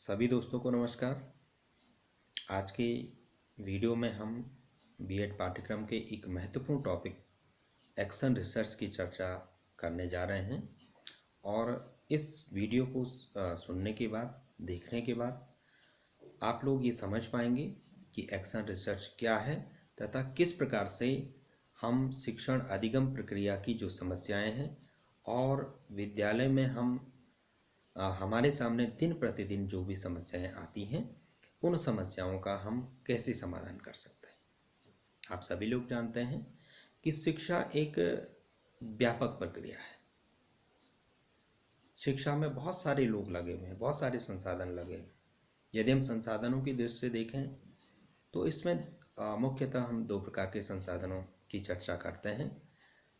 सभी दोस्तों को नमस्कार। आज के वीडियो में हम बीएड पाठ्यक्रम के एक महत्वपूर्ण टॉपिक एक्शन रिसर्च की चर्चा करने जा रहे हैं और इस वीडियो को सुनने के बाद, देखने के बाद आप लोग ये समझ पाएंगे कि एक्शन रिसर्च क्या है तथा किस प्रकार से हम शिक्षण अधिगम प्रक्रिया की जो समस्याएं हैं और विद्यालय में हमारे सामने दिन प्रतिदिन जो भी समस्याएं आती हैं उन समस्याओं का हम कैसे समाधान कर सकते हैं। आप सभी लोग जानते हैं कि शिक्षा एक व्यापक प्रक्रिया है। शिक्षा में बहुत सारे लोग लगे हुए हैं, बहुत सारे संसाधन लगे हुए हैं। यदि हम संसाधनों की दृष्टि से देखें तो इसमें मुख्यतः हम दो प्रकार के संसाधनों की चर्चा करते हैं।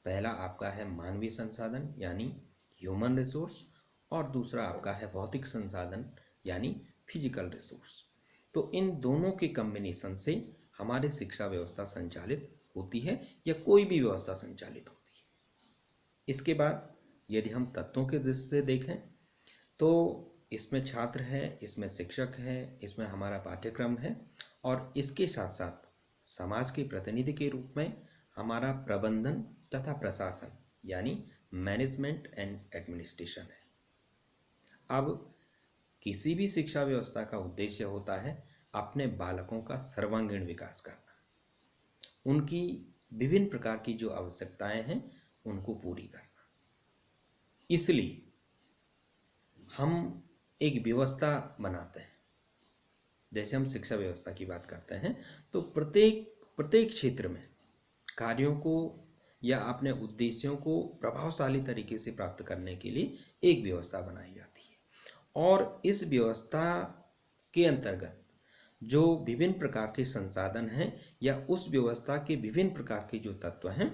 पहला आपका है मानवीय संसाधन यानी ह्यूमन रिसोर्स और दूसरा आपका है भौतिक संसाधन यानी फिजिकल रिसोर्स। तो इन दोनों के कम्बिनेशन से हमारी शिक्षा व्यवस्था संचालित होती है या कोई भी व्यवस्था संचालित होती है। इसके बाद यदि हम तत्वों के दृष्टि से देखें तो इसमें छात्र है, इसमें शिक्षक है, इसमें हमारा पाठ्यक्रम है और इसके साथ साथ समाज के प्रतिनिधि के रूप में हमारा प्रबंधन तथा प्रशासन यानी मैनेजमेंट एंड एडमिनिस्ट्रेशन है। अब किसी भी शिक्षा व्यवस्था का उद्देश्य होता है अपने बालकों का सर्वांगीण विकास करना, उनकी विभिन्न प्रकार की जो आवश्यकताएं हैं उनको पूरी करना। इसलिए हम एक व्यवस्था बनाते हैं। जैसे हम शिक्षा व्यवस्था की बात करते हैं तो प्रत्येक क्षेत्र में कार्यों को या अपने उद्देश्यों को प्रभावशाली तरीके से प्राप्त करने के लिए एक व्यवस्था बनाई जाती है और इस व्यवस्था के अंतर्गत जो विभिन्न प्रकार के संसाधन हैं या उस व्यवस्था के विभिन्न प्रकार के जो तत्व हैं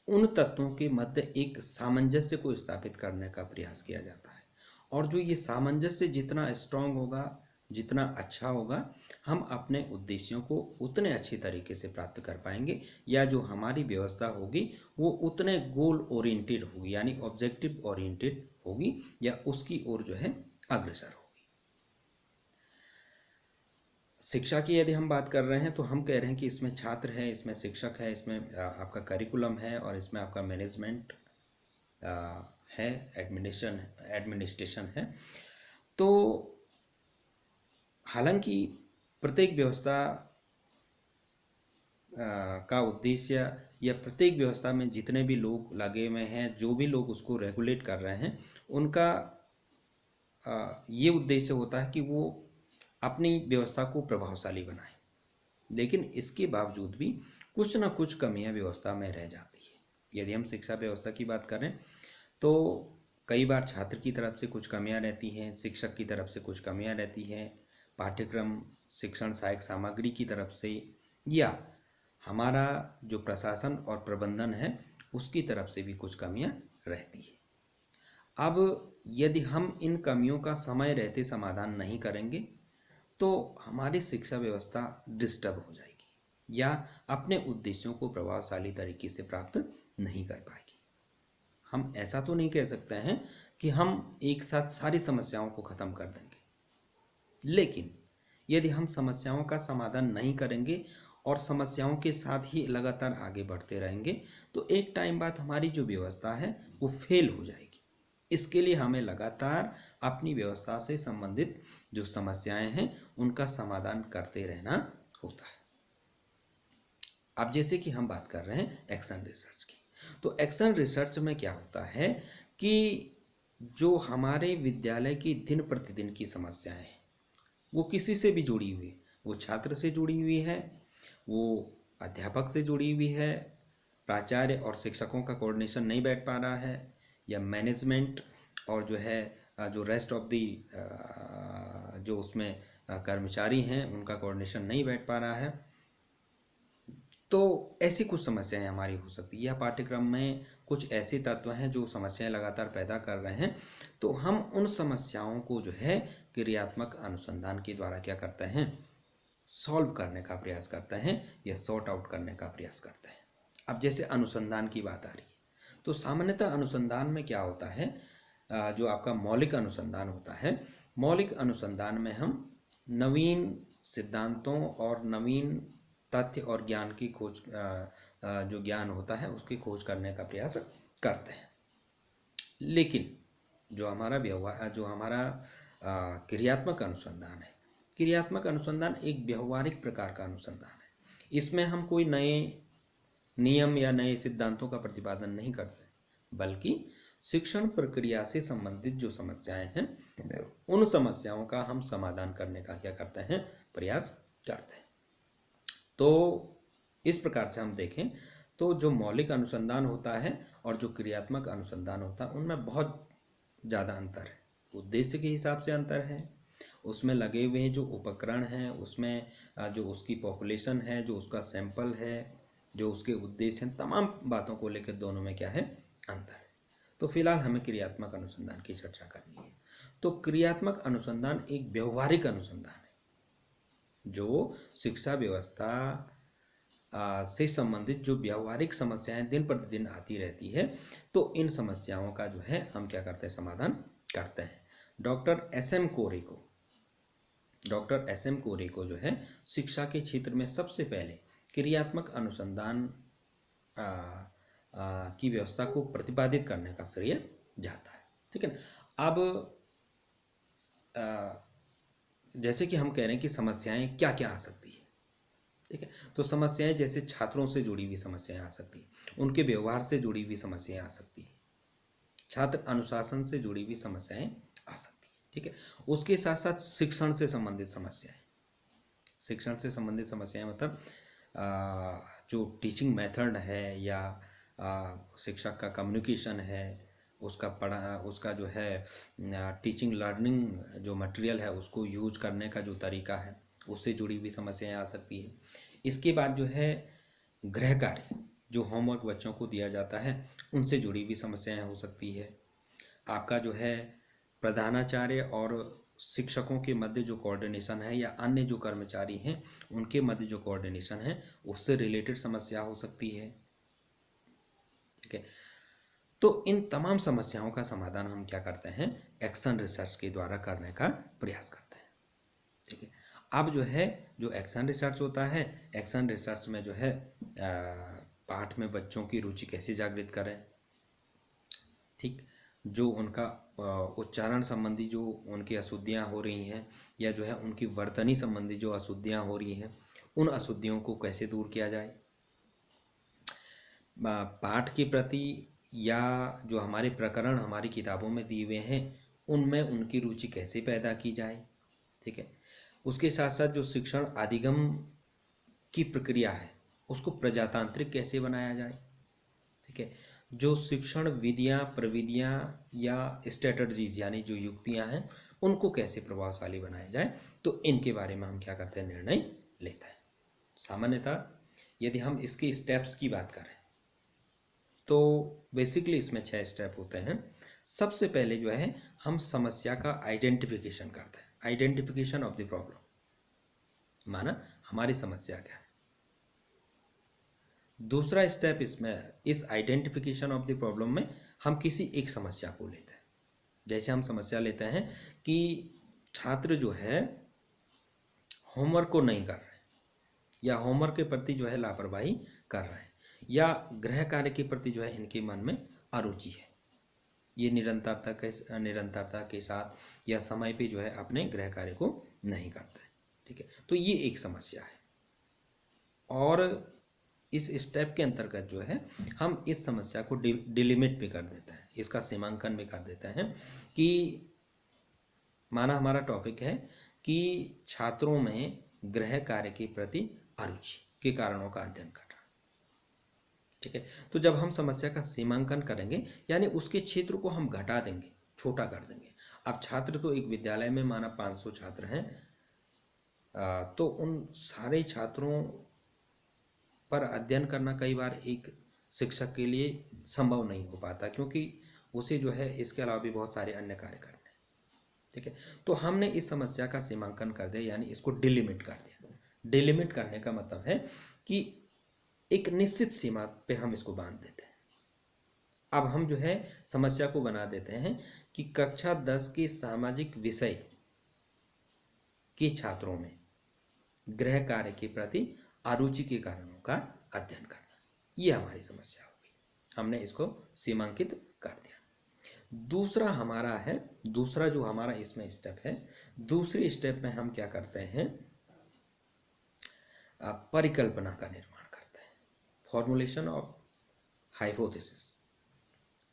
उन तत्वों के मध्य एक सामंजस्य को स्थापित करने का प्रयास किया जाता है। और जो ये सामंजस्य जितना स्ट्रांग होगा, जितना अच्छा होगा, हम अपने उद्देश्यों को उतने अच्छे तरीके से प्राप्त कर पाएंगे या जो हमारी व्यवस्था होगी वो उतने गोल ओरिएंटेड होगी यानी ऑब्जेक्टिव ओरिएंटेड होगी या उसकी ओर जो है अग्रसर होगी। शिक्षा की यदि हम बात कर रहे हैं तो हम कह रहे हैं कि इसमें छात्र है, इसमें शिक्षक है, इसमें आपका करिकुलम है और इसमें आपका मैनेजमेंट है, एडमिनिस्ट्रेशन है। तो हालांकि प्रत्येक व्यवस्था का उद्देश्य या प्रत्येक व्यवस्था में जितने भी लोग लगे हुए हैं, जो भी लोग उसको रेगुलेट कर रहे हैं, उनका ये उद्देश्य होता है कि वो अपनी व्यवस्था को प्रभावशाली बनाए। लेकिन इसके बावजूद भी कुछ ना कुछ कमियां व्यवस्था में रह जाती है। यदि हम शिक्षा व्यवस्था की बात करें तो कई बार छात्र की तरफ से कुछ कमियां रहती हैं, शिक्षक की तरफ से कुछ कमियां रहती हैं, पाठ्यक्रम शिक्षण सहायक सामग्री की तरफ से या हमारा जो प्रशासन और प्रबंधन है उसकी तरफ से भी कुछ कमियां रहती है। अब यदि हम इन कमियों का समय रहते समाधान नहीं करेंगे तो हमारी शिक्षा व्यवस्था डिस्टर्ब हो जाएगी या अपने उद्देश्यों को प्रभावशाली तरीके से प्राप्त नहीं कर पाएगी। हम ऐसा तो नहीं कह सकते हैं कि हम एक साथ सारी समस्याओं को खत्म कर देंगे, लेकिन यदि हम समस्याओं का समाधान नहीं करेंगे और समस्याओं के साथ ही लगातार आगे बढ़ते रहेंगे तो एक टाइम बाद हमारी जो व्यवस्था है वो फेल हो जाएगी। इसके लिए हमें लगातार अपनी व्यवस्था से संबंधित जो समस्याएं हैं उनका समाधान करते रहना होता है। अब जैसे कि हम बात कर रहे हैं एक्शन रिसर्च की, तो एक्शन रिसर्च में क्या होता है कि जो हमारे विद्यालय की दिन प्रतिदिन की समस्याएं हैं वो किसी से भी जुड़ी हुई, वो छात्र से जुड़ी हुई है, वो अध्यापक से जुड़ी हुई है, प्राचार्य और शिक्षकों का कोऑर्डिनेशन नहीं बैठ पा रहा है या मैनेजमेंट और जो है जो रेस्ट ऑफ दी जो उसमें कर्मचारी हैं उनका कोऑर्डिनेशन नहीं बैठ पा रहा है, तो ऐसी कुछ समस्याएं हमारी हो सकती है। या पाठ्यक्रम में कुछ ऐसे तत्व हैं जो समस्याएं लगातार पैदा कर रहे हैं, तो हम उन समस्याओं को जो है क्रियात्मक अनुसंधान के द्वारा क्या करते हैं, सॉल्व करने का प्रयास करते हैं या सॉर्ट आउट करने का प्रयास करते हैं। अब जैसे अनुसंधान की बात आ रही है तो सामान्यतः अनुसंधान में क्या होता है, जो आपका मौलिक अनुसंधान होता है, मौलिक अनुसंधान में हम नवीन सिद्धांतों और नवीन तथ्य और ज्ञान की खोज, जो ज्ञान होता है उसकी खोज करने का प्रयास करते हैं। लेकिन जो हमारा क्रियात्मक अनुसंधान है, क्रियात्मक अनुसंधान एक व्यवहारिक प्रकार का अनुसंधान है। इसमें हम कोई नए नियम या नए सिद्धांतों का प्रतिपादन नहीं करते, बल्कि शिक्षण प्रक्रिया से संबंधित जो समस्याएं हैं उन समस्याओं का हम समाधान करने का क्या करते हैं, प्रयास करते हैं। तो इस प्रकार से हम देखें तो जो मौलिक अनुसंधान होता है और जो क्रियात्मक अनुसंधान होता है उनमें बहुत ज़्यादा अंतर है। उद्देश्य के हिसाब से अंतर है, उसमें लगे हुए जो उपकरण हैं, उसमें जो उसकी पॉपुलेशन है, जो उसका सैंपल है, जो उसके उद्देश्य हैं, तमाम बातों को लेकर दोनों में क्या है, अंतर है। तो फिलहाल हमें क्रियात्मक अनुसंधान की चर्चा करनी है। तो क्रियात्मक अनुसंधान एक व्यवहारिक अनुसंधान है जो शिक्षा व्यवस्था से संबंधित जो व्यवहारिक समस्याएं दिन प्रतिदिन आती रहती है, तो इन समस्याओं का जो है हम क्या करते हैं, समाधान करते हैं। डॉक्टर एस एम कोरे को जो है शिक्षा के क्षेत्र में सबसे पहले क्रियात्मक अनुसंधान की व्यवस्था को प्रतिपादित करने का श्रेय जाता है। ठीक है ना। अब जैसे कि हम कह रहे हैं कि समस्याएं क्या क्या आ सकती है, ठीक है। तो समस्याएं जैसे छात्रों से जुड़ी हुई समस्याएं आ सकती है, उनके व्यवहार से जुड़ी हुई समस्याएं आ सकती है, छात्र अनुशासन से जुड़ी हुई समस्याएं आ सकती है, ठीक है। उसके साथ साथ शिक्षण से संबंधित समस्याएं मतलब जो टीचिंग मेथड है या शिक्षक का कम्युनिकेशन है, उसका जो है टीचिंग लर्निंग जो मटेरियल है उसको यूज करने का जो तरीका है, उससे जुड़ी हुई समस्याएं आ सकती है। इसके बाद जो है गृह कार्य, जो होमवर्क बच्चों को दिया जाता है, उनसे जुड़ी हुई समस्याएं हो सकती है। आपका जो है प्रधानाचार्य और शिक्षकों के मध्य जो कोऑर्डिनेशन है या अन्य जो कर्मचारी हैं उनके मध्य जो कोऑर्डिनेशन है उससे रिलेटेड समस्या हो सकती है, ठीक है। तो इन तमाम समस्याओं का समाधान हम क्या करते हैं, एक्शन रिसर्च के द्वारा करने का प्रयास करते हैं, ठीक है। अब जो है जो एक्शन रिसर्च होता है, एक्शन रिसर्च में जो है पाठ में बच्चों की रुचि कैसे जागृत करें, ठीक, जो उनका उच्चारण संबंधी जो उनकी अशुद्धियाँ हो रही हैं या जो है उनकी वर्तनी संबंधी जो अशुद्धियाँ हो रही हैं, उन अशुद्धियों को कैसे दूर किया जाए, पाठ के प्रति या जो हमारे प्रकरण हमारी किताबों में दिए हुए हैं उनमें उनकी रुचि कैसे पैदा की जाए, ठीक है। उसके साथ साथ जो शिक्षण अधिगम की प्रक्रिया है उसको प्रजातांत्रिक कैसे बनाया जाए, ठीक है। जो शिक्षण विधियाँ, प्रविधियाँ या स्ट्रेटजीज यानी जो युक्तियाँ हैं उनको कैसे प्रभावशाली बनाया जाए, तो इनके बारे में हम क्या करते हैं, निर्णय लेते हैं। सामान्यतः यदि हम इसके स्टेप्स की बात करें तो बेसिकली इसमें 6 स्टेप होते हैं। सबसे पहले जो है हम समस्या का आइडेंटिफिकेशन करते हैं, आइडेंटिफिकेशन ऑफ द प्रॉब्लम, माना हमारी समस्या क्या है। दूसरा स्टेप इसमें इस आइडेंटिफिकेशन ऑफ द प्रॉब्लम में हम किसी एक समस्या को लेते हैं। जैसे हम समस्या लेते हैं कि छात्र जो है होमवर्क को नहीं कर रहे या होमवर्क के प्रति जो है लापरवाही कर रहे हैं या गृह कार्य के प्रति जो है इनके मन में अरुचि है, ये निरंतरता के साथ या समय पे जो है अपने गृह कार्य को नहीं करते, ठीक है। तो ये एक समस्या है और इस स्टेप के अंतर्गत जो है हम इस समस्या को डिलिमिट भी कर देते हैं, इसका सीमांकन भी कर देते हैं कि माना हमारा टॉपिक है कि छात्रों में गृह कार्य के प्रति अरुचि के कारणों का अध्ययन करना, ठीक है। तो जब हम समस्या का सीमांकन करेंगे यानी उसके क्षेत्र को हम घटा देंगे, छोटा कर देंगे। अब छात्र तो एक विद्यालय में माना 500 छात्र हैं, तो उन सारे छात्रों पर अध्ययन करना कई बार एक शिक्षक के लिए संभव नहीं हो पाता क्योंकि उसे जो है इसके अलावा भी बहुत सारे अन्य कार्य करने हैं, ठीक है। तो हमने इस समस्या का सीमांकन कर दिया यानी इसको डिलिमिट कर दिया। डिलिमिट करने का मतलब है कि एक निश्चित सीमा पे हम इसको बांध देते हैं, अब हम जो है समस्या को बना देते हैं कि कक्षा 10 के सामाजिक विषय के छात्रों में गृह कार्य के प्रति अरुचि के कारणों का अध्ययन करना, ये हमारी समस्या हो गई। हमने इसको सीमांकित कर दिया। दूसरा हमारा है, दूसरा जो हमारा इसमें स्टेप है, दूसरे स्टेप में हम क्या करते हैं, परिकल्पना का निर्माण करते हैं। Formulation of hypothesis.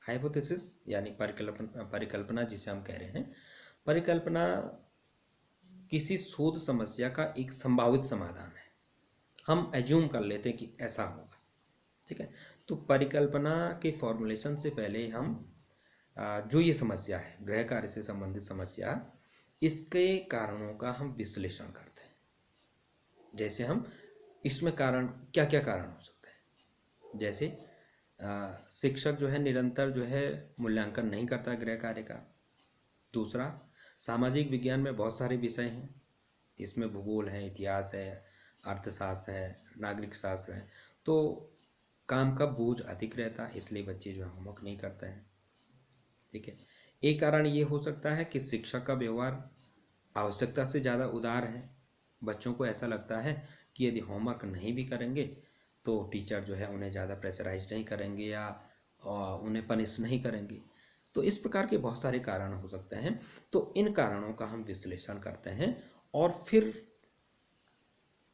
हाइपोथेसिस यानी परिकल्पना जिसे हम कह रहे हैं। परिकल्पना किसी शोध समस्या का एक संभावित समाधान है। हम एज्यूम कर लेते हैं कि ऐसा होगा, ठीक है। तो परिकल्पना के फॉर्मुलेशन से पहले हम जो ये समस्या है, गृह कार्य से संबंधित समस्या, इसके कारणों का हम विश्लेषण करते हैं। जैसे हम इसमें कारण क्या क्या कारण हो सकते हैं, जैसे शिक्षक जो है निरंतर जो है मूल्यांकन नहीं करता गृह कार्य का। दूसरा, सामाजिक विज्ञान में बहुत सारे विषय हैं, इसमें भूगोल है, इतिहास है, अर्थशास्त्र है, नागरिक शास्त्र है, तो काम का बोझ अधिक रहता है, इसलिए बच्चे जो है होमवर्क नहीं करते हैं, ठीक है। एक कारण ये हो सकता है कि शिक्षक का व्यवहार आवश्यकता से ज़्यादा उदार है। बच्चों को ऐसा लगता है कि यदि होमवर्क नहीं भी करेंगे तो टीचर जो है उन्हें ज़्यादा प्रेशराइज नहीं करेंगे या उन्हें पनिश नहीं करेंगे। तो इस प्रकार के बहुत सारे कारण हो सकते हैं। तो इन कारणों का हम विश्लेषण करते हैं और फिर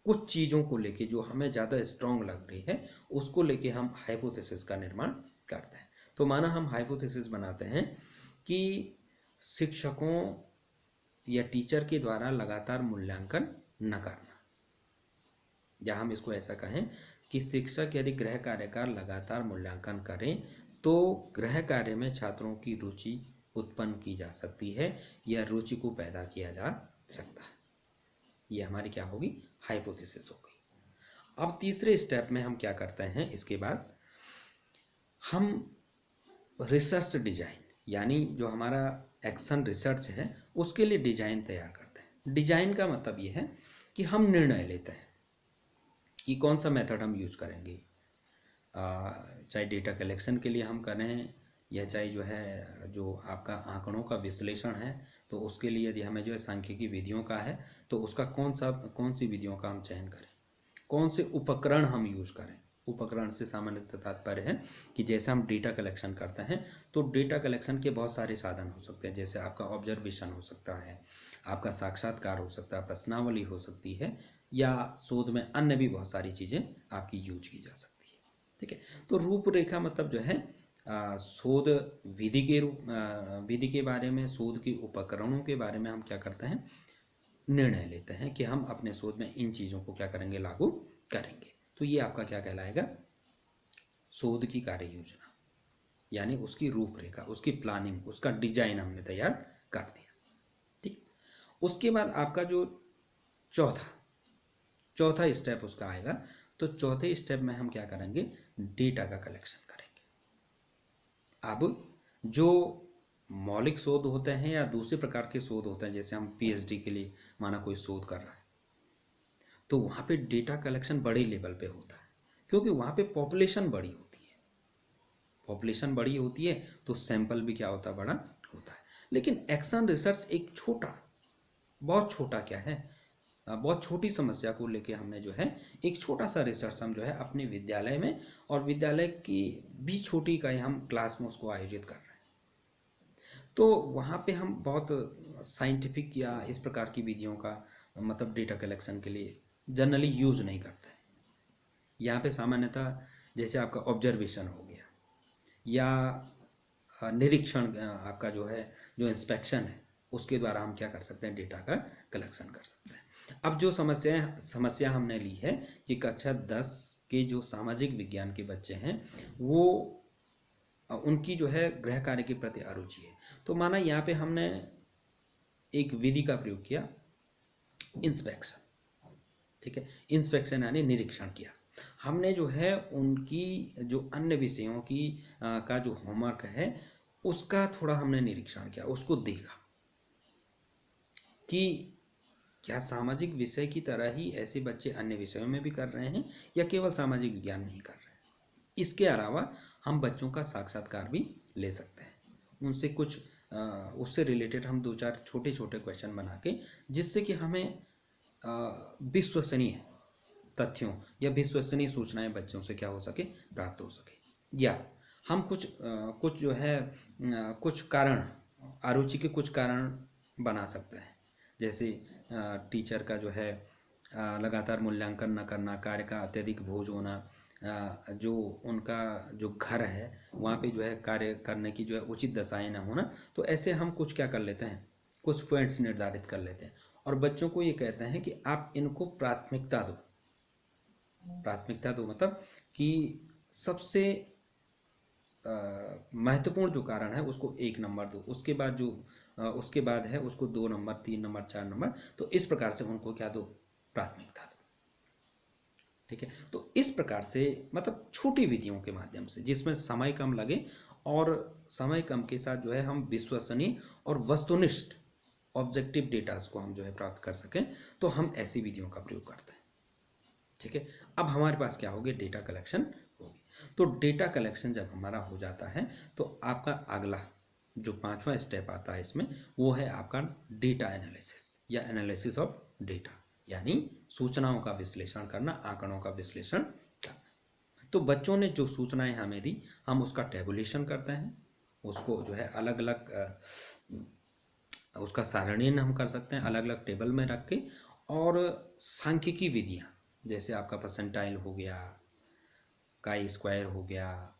कुछ चीज़ों को लेके जो हमें ज़्यादा स्ट्रांग लग रही है उसको लेके हम हाइपोथेसिस का निर्माण करते हैं। तो माना हम हाइपोथेसिस बनाते हैं कि शिक्षकों या टीचर के द्वारा लगातार मूल्यांकन न करना, या हम इसको ऐसा कहें कि शिक्षक यदि गृह कार्य का लगातार मूल्यांकन करें तो गृह कार्य में छात्रों की रुचि उत्पन्न की जा सकती है या रुचि को पैदा किया जा सकता है। ये हमारी क्या होगी, हाइपोथेसिस हो गई। अब तीसरे स्टेप में हम क्या करते हैं, इसके बाद हम रिसर्च डिजाइन यानी जो हमारा एक्शन रिसर्च है उसके लिए डिजाइन तैयार करते हैं। डिजाइन का मतलब ये है कि हम निर्णय लेते हैं कि कौन सा मेथड हम यूज करेंगे, चाहे डेटा कलेक्शन के लिए हम करें या चाहे जो है जो आपका आंकड़ों का विश्लेषण है तो उसके लिए यदि हमें जो है सांख्यिकी विधियों का है तो उसका कौन सी विधियों का हम चयन करें, कौन से उपकरण हम यूज करें। उपकरण से सामान्यतः तात्पर्य है कि जैसे हम डेटा कलेक्शन करते हैं तो डेटा कलेक्शन के बहुत सारे साधन हो सकते हैं, जैसे आपका ऑब्जर्वेशन हो सकता है, आपका साक्षात्कार हो सकता है, प्रश्नावली हो सकती है, या शोध में अन्य भी बहुत सारी चीज़ें आपकी यूज की जा सकती है, ठीक है। तो रूपरेखा मतलब जो है शोध विधि के बारे में, शोध के उपकरणों के बारे में हम क्या करते हैं, निर्णय लेते हैं कि हम अपने शोध में इन चीज़ों को क्या करेंगे, लागू करेंगे। तो ये आपका क्या कहलाएगा, शोध की कार्य योजना, यानी उसकी रूपरेखा, उसकी प्लानिंग, उसका डिजाइन हमने तैयार कर दिया, ठीक। उसके बाद आपका जो चौथा स्टेप उसका आएगा। तो चौथे स्टेप में हम क्या करेंगे, डेटा का कलेक्शन करेंगे। अब जो मौलिक शोध होते हैं या दूसरे प्रकार के शोध होते हैं, जैसे हम पीएचडी के लिए माना कोई शोध कर रहा है तो वहाँ पे डेटा कलेक्शन बड़े लेवल पे होता है, क्योंकि वहाँ पे पॉपुलेशन बड़ी होती है। पॉपुलेशन बड़ी होती है तो सैंपल भी क्या होता है, बड़ा होता है। लेकिन एक्शन रिसर्च एक बहुत छोटा क्या है, बहुत छोटी समस्या को लेके हमने जो है एक छोटा सा रिसर्च हम जो है अपने विद्यालय में, और विद्यालय की भी छोटी इकाई हम क्लास में उसको आयोजित कर रहे हैं। तो वहाँ पे हम बहुत साइंटिफिक या इस प्रकार की विधियों का मतलब डेटा कलेक्शन के लिए जनरली यूज नहीं करते हैं। यहाँ पे सामान्यतः जैसे आपका ऑब्जर्वेशन हो गया या निरीक्षण, आपका जो है जो इंस्पेक्शन है उसके द्वारा हम क्या कर सकते हैं, डेटा का कलेक्शन कर सकते हैं। अब जो समस्या हमने ली है कि कक्षा 10 के जो सामाजिक विज्ञान के बच्चे हैं वो उनकी जो है गृह कार्य के प्रति अरुचि है। तो माना यहाँ पे हमने एक विधि का प्रयोग किया, इंस्पेक्शन, ठीक है। इंस्पेक्शन यानी निरीक्षण किया हमने, जो है उनकी जो अन्य विषयों की का जो होमवर्क है उसका थोड़ा हमने निरीक्षण किया, उसको देखा कि क्या सामाजिक विषय की तरह ही ऐसे बच्चे अन्य विषयों में भी कर रहे हैं या केवल सामाजिक विज्ञान में ही कर रहे हैं। इसके अलावा हम बच्चों का साक्षात्कार भी ले सकते हैं, उनसे कुछ उससे रिलेटेड हम 2-4 छोटे छोटे क्वेश्चन बना के, जिससे कि हमें विश्वसनीय तथ्यों या विश्वसनीय सूचनाएं बच्चों से क्या हो सके, प्राप्त हो सके। या हम कुछ जो है कुछ कारण, अरुचि के कुछ कारण बना सकते हैं, जैसे टीचर का जो है लगातार मूल्यांकन न करना, कार्य का अत्यधिक बोझ होना, जो उनका जो घर है वहाँ पे जो है कार्य करने की जो है उचित दशाएं ना होना। तो ऐसे हम कुछ क्या कर लेते हैं, कुछ पॉइंट्स निर्धारित कर लेते हैं और बच्चों को ये कहते हैं कि आप इनको प्राथमिकता दो। प्राथमिकता दो मतलब कि सबसे महत्वपूर्ण जो कारण है उसको 1 नंबर दो, उसके बाद जो उसके बाद है उसको 2 नंबर, 3 नंबर, 4 नंबर। तो इस प्रकार से उनको क्या दो, प्राथमिकता दो। ठीक है, तो इस प्रकार से मतलब छोटी विधियों के माध्यम से जिसमें समय कम लगे और समय कम के साथ जो है हम विश्वसनीय और वस्तुनिष्ठ ऑब्जेक्टिव डेटास को हम जो है प्राप्त कर सकें, तो हम ऐसी विधियों का प्रयोग करते हैं। ठीक है, अब हमारे पास क्या होगी, डेटा कलेक्शन होगी। तो डेटा कलेक्शन जब हमारा हो जाता है तो आपका अगला जो 5वां स्टेप आता है इसमें, वो है आपका डेटा एनालिसिस या एनालिसिस ऑफ डेटा, यानी सूचनाओं का विश्लेषण करना, आंकड़ों का विश्लेषण करना। तो बच्चों ने जो सूचनाएं हमें दी, हम उसका टेबुलेशन करते हैं, उसको जो है अलग अलग उसका सारणीन हम कर सकते हैं अलग अलग टेबल में रख के, और सांख्यिकी विधियाँ जैसे आपका परसेंटाइल हो गया, काई स्क्वायर हो गया,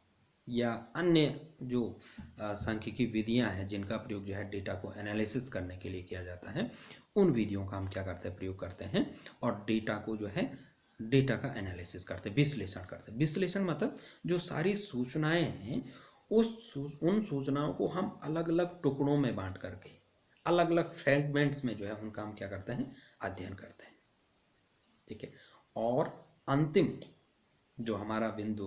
या अन्य जो सांख्यिकी विधियां हैं जिनका प्रयोग जो है डेटा को एनालिसिस करने के लिए किया जाता है, उन विधियों का हम क्या करते हैं, प्रयोग करते हैं और डेटा को जो है डेटा का एनालिसिस करते हैं, विश्लेषण करते हैं। विश्लेषण मतलब जो सारी सूचनाएं हैं उन सूचनाओं को हम अलग अलग टुकड़ों में बांट करके, अलग अलग फ्रेगमेंट्स में जो है उनका हम क्या करते हैं, अध्ययन करते हैं। ठीक है, और अंतिम जो हमारा बिंदु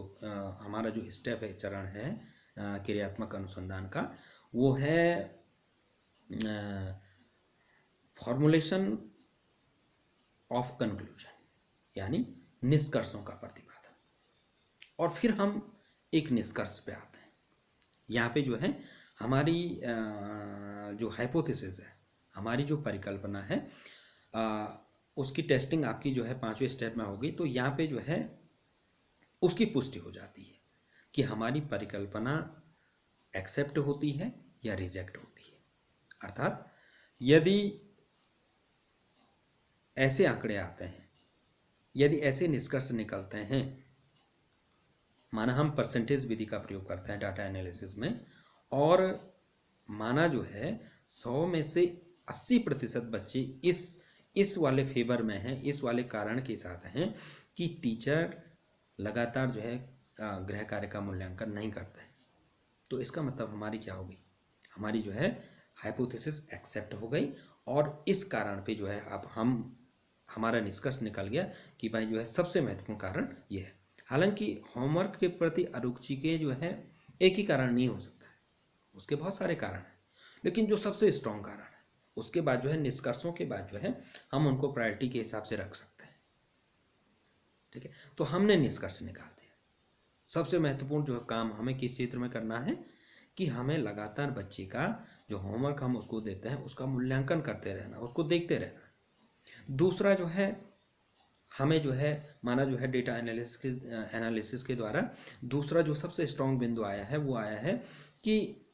हमारा जो स्टेप है, चरण है क्रियात्मक अनुसंधान का, वो है फॉर्मुलेशन ऑफ कंक्लूजन, यानी निष्कर्षों का प्रतिपादन। और फिर हम एक निष्कर्ष पे आते हैं। यहाँ पे जो है हमारी जो हाइपोथेसिस है, हमारी जो परिकल्पना है, उसकी टेस्टिंग आपकी जो है 5वें स्टेप में होगी। तो यहाँ पे जो है उसकी पुष्टि हो जाती है कि हमारी परिकल्पना एक्सेप्ट होती है या रिजेक्ट होती है। अर्थात यदि ऐसे आंकड़े आते हैं, यदि ऐसे निष्कर्ष निकलते हैं, माना हम परसेंटेज विधि का प्रयोग करते हैं डाटा एनालिसिस में, और माना जो है 100 में से 80% बच्चे इस वाले फेवर में हैं, इस वाले कारण के साथ हैं कि टीचर लगातार जो है गृह कार्य का मूल्यांकन नहीं करता है, तो इसका मतलब हमारी क्या होगी, हमारी जो है हाइपोथेसिस एक्सेप्ट हो गई, और इस कारण पे जो है अब हमारा निष्कर्ष निकल गया कि भाई जो है सबसे महत्वपूर्ण कारण ये है। हालांकि होमवर्क के प्रति अरुचि के जो है एक ही कारण नहीं हो सकता है, उसके बहुत सारे कारण हैं, लेकिन जो सबसे स्ट्रॉन्ग कारण है, उसके बाद जो है निष्कर्षों के बाद जो है हम उनको प्रायोरिटी के हिसाब से रख सकते हैं। ठीक है, तो हमने निष्कर्ष निकाल दिया। सबसे महत्वपूर्ण जो काम हमें किस क्षेत्र में करना है कि हमें लगातार बच्चे का जो होमवर्क हम उसको देते हैं उसका मूल्यांकन करते रहना, उसको देखते रहना। दूसरा जो है हमें जो है माना जो है डेटा एनालिसिस के द्वारा दूसरा जो सबसे स्ट्रॉन्ग बिंदु आया है वो आया है कि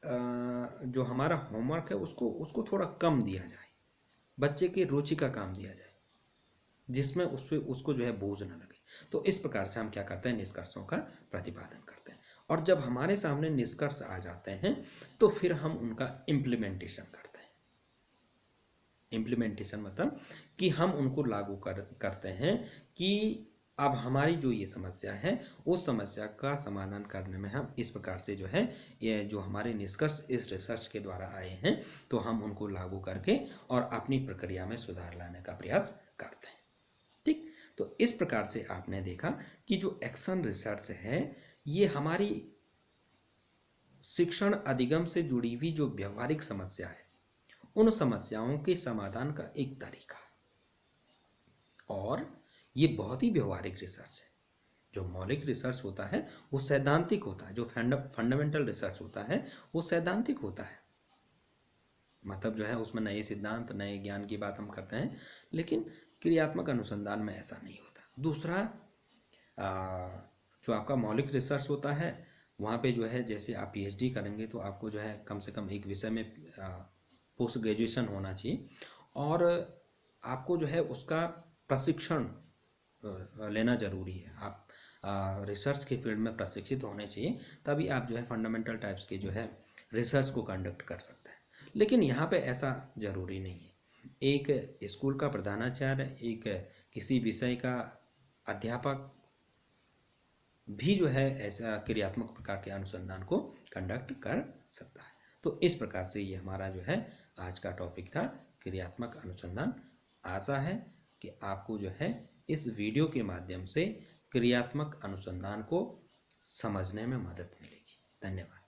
जो हमारा होमवर्क है उसको थोड़ा कम दिया जाए, बच्चे की रुचि का काम दिया जाए, जिसमें उसको जो है बोझ न लगे। तो इस प्रकार से हम क्या करते हैं, निष्कर्षों का प्रतिपादन करते हैं। और जब हमारे सामने निष्कर्ष आ जाते हैं तो फिर हम उनका इम्प्लीमेंटेशन करते हैं। इम्प्लीमेंटेशन मतलब कि हम उनको लागू करते हैं कि अब हमारी जो ये समस्या है उस समस्या का समाधान करने में हम इस प्रकार से जो है ये जो हमारे निष्कर्ष इस रिसर्च के द्वारा आए हैं तो हम उनको लागू करके और अपनी प्रक्रिया में सुधार लाने का प्रयास करते हैं। ठीक, तो इस प्रकार से आपने देखा कि जो एक्शन रिसर्च है ये हमारी शिक्षण अधिगम से जुड़ी हुई जो व्यवहारिक समस्या है उन समस्याओं के समाधान का एक तरीका, और ये बहुत ही व्यवहारिक रिसर्च है। जो मौलिक रिसर्च होता है वो सैद्धांतिक होता है, जो फंडामेंटल रिसर्च होता है वो सैद्धांतिक होता है। मतलब जो है उसमें नए सिद्धांत, नए ज्ञान की बात हम करते हैं, लेकिन क्रियात्मक अनुसंधान में ऐसा नहीं होता। दूसरा, जो आपका मौलिक रिसर्च होता है वहाँ पे जो है, जैसे आप पीएचडी करेंगे तो आपको जो है कम से कम एक विषय में पोस्ट ग्रेजुएशन होना चाहिए, और आपको जो है उसका प्रशिक्षण लेना ज़रूरी है। आप रिसर्च के फील्ड में प्रशिक्षित होने चाहिए, तभी आप जो है फंडामेंटल टाइप्स के जो है रिसर्च को कंडक्ट कर सकते हैं। लेकिन यहाँ पे ऐसा ज़रूरी नहीं है। एक स्कूल का प्रधानाचार्य, एक किसी विषय का अध्यापक भी जो है ऐसा क्रियात्मक प्रकार के अनुसंधान को कंडक्ट कर सकता है। तो इस प्रकार से ये हमारा जो है आज का टॉपिक था, क्रियात्मक अनुसंधान। आशा है कि आपको जो है इस वीडियो के माध्यम से क्रियात्मक अनुसंधान को समझने में मदद मिलेगी। धन्यवाद।